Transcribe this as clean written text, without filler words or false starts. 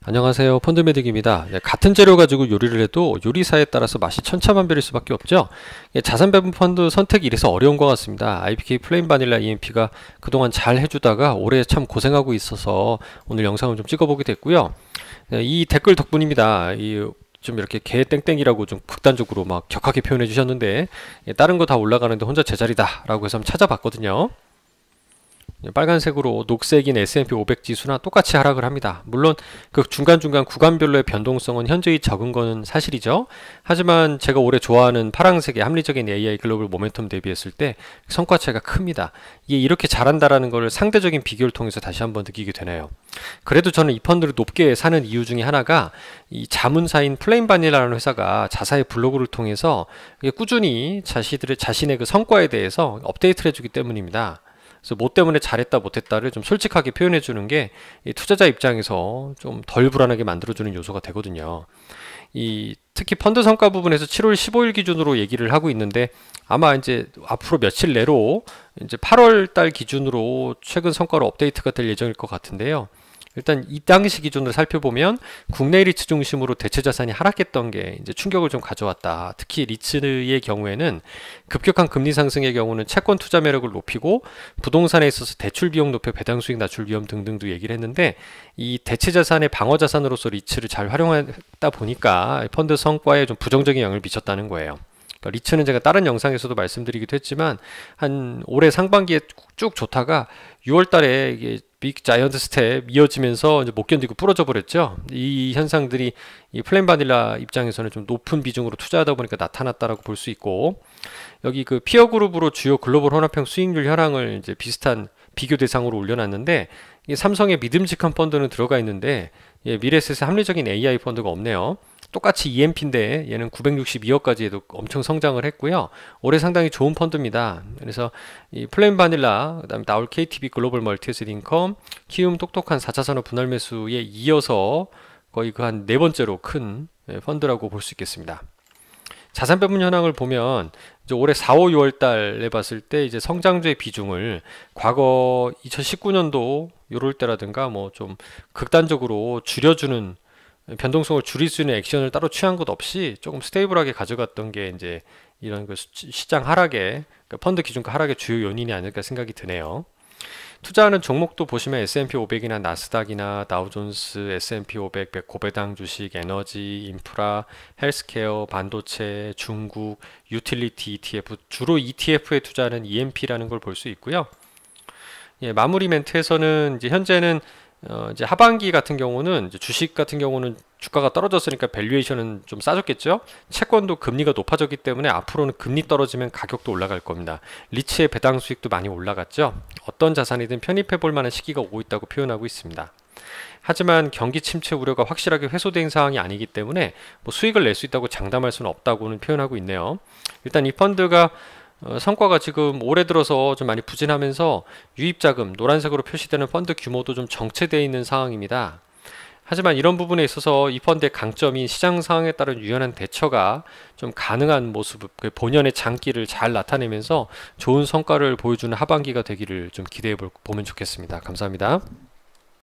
안녕하세요. 펀드메딕입니다. 같은 재료 가지고 요리를 해도 요리사에 따라서 맛이 천차만별일 수밖에 없죠. 자산배분 펀드 선택이 이래서 어려운 것 같습니다. IBK 플레인 바닐라 EMP가 그동안 잘 해주다가 올해 참 고생하고 있어서 오늘 영상을 좀 찍어보게 됐고요. 이 댓글 덕분입니다. 좀 이렇게 개 땡땡이라고 좀 극단적으로 막 격하게 표현해 주셨는데, 다른 거 다 올라가는데 혼자 제자리다 라고 해서 한번 찾아봤거든요. 빨간색으로 녹색인 S&P 500 지수나 똑같이 하락을 합니다. 물론 그 중간중간 구간별로의 변동성은 현저히 적은 거는 사실이죠. 하지만 제가 올해 좋아하는 파란색의 합리적인 AI 글로벌 모멘텀 대비했을 때 성과 차이가 큽니다. 이게 이렇게 잘한다라는 걸 상대적인 비교를 통해서 다시 한번 느끼게 되네요. 그래도 저는 이 펀드를 높게 사는 이유 중에 하나가 이 자문사인 플레인 바닐라라는 회사가 자사의 블로그를 통해서 꾸준히 자신의 그 성과에 대해서 업데이트를 해주기 때문입니다. 그래서 뭐 때문에 잘했다 못했다를 좀 솔직하게 표현해 주는 게 이 투자자 입장에서 좀 덜 불안하게 만들어주는 요소가 되거든요. 특히 펀드 성과 부분에서 7월 15일 기준으로 얘기를 하고 있는데, 아마 이제 앞으로 며칠 내로 이제 8월 달 기준으로 최근 성과로 업데이트가 될 예정일 것 같은데요. 일단 이 당시 기준으로 살펴보면 국내 리츠 중심으로 대체 자산이 하락했던 게 이제 충격을 좀 가져왔다. 특히 리츠의 경우에는 급격한 금리 상승의 경우는 채권 투자 매력을 높이고 부동산에 있어서 대출 비용 높여 배당 수익 낮출 위험 등등도 얘기를 했는데, 이 대체 자산의 방어 자산으로서 리츠를 잘 활용하다 보니까 펀드 성과에 좀 부정적인 영향을 미쳤다는 거예요. 리츠는 제가 다른 영상에서도 말씀드리기도 했지만 한 올해 상반기에 쭉 좋다가 6월 달에 이게 빅 자이언트 스텝 이어지면서 이제 못 견디고 부러져 버렸죠. 이 현상들이 이 플레인 바닐라 입장에서는 좀 높은 비중으로 투자하다 보니까 나타났다라고 볼 수 있고, 여기 그 피어 그룹으로 주요 글로벌 혼합형 수익률 현황을 이제 비슷한 비교 대상으로 올려놨는데, 이 삼성의 믿음직한 펀드는 들어가 있는데 미래에셋의 합리적인 AI 펀드가 없네요. 똑같이 EMP인데 얘는 962억까지 해도 엄청 성장을 했고요. 올해 상당히 좋은 펀드입니다. 그래서 이 플레인 바닐라, 그다음에 나올 KTB 글로벌 멀티에셋 인컴, 키움 똑똑한 4차 산업 분할 매수에 이어서 거의 그 한 네 번째로 큰 펀드라고 볼 수 있겠습니다. 자산 배분 현황을 보면 이제 올해 4, 5, 6월 달에 봤을 때 이제 성장주의 비중을 과거 2019년도 요럴 때라든가 뭐 좀 극단적으로 줄여주는, 변동성을 줄일 수 있는 액션을 따로 취한 것 없이 조금 스테이블하게 가져갔던 게 이제 이런 그 시장 하락의, 그러니까 펀드 기준가 하락의 주요 요인이 아닐까 생각이 드네요. 투자하는 종목도 보시면 S&P 500이나 나스닥이나 다우존스, S&P 500, 고배당 주식, 에너지, 인프라, 헬스케어, 반도체, 중국, 유틸리티 ETF, 주로 ETF에 투자하는 EMP라는 걸 볼 수 있고요. 마무리 멘트에서는 이제 현재는 이제 하반기 같은 경우는 이제 주식 같은 경우는 주가가 떨어졌으니까 밸류에이션은 좀 싸졌겠죠. 채권도 금리가 높아졌기 때문에 앞으로는 금리 떨어지면 가격도 올라갈 겁니다. 리츠의 배당 수익도 많이 올라갔죠. 어떤 자산이든 편입해 볼 만한 시기가 오고 있다고 표현하고 있습니다. 하지만 경기 침체 우려가 확실하게 해소된 상황이 아니기 때문에 뭐 수익을 낼 수 있다고 장담할 수는 없다고는 표현하고 있네요. 일단 이 펀드가 성과가 지금 올해 들어서 좀 많이 부진하면서 유입자금, 노란색으로 표시되는 펀드 규모도 좀 정체되어 있는 상황입니다. 하지만 이런 부분에 있어서 이 펀드의 강점인 시장 상황에 따른 유연한 대처가 좀 가능한 모습, 그 본연의 장기를 잘 나타내면서 좋은 성과를 보여주는 하반기가 되기를 좀 기대해 보면 좋겠습니다. 감사합니다.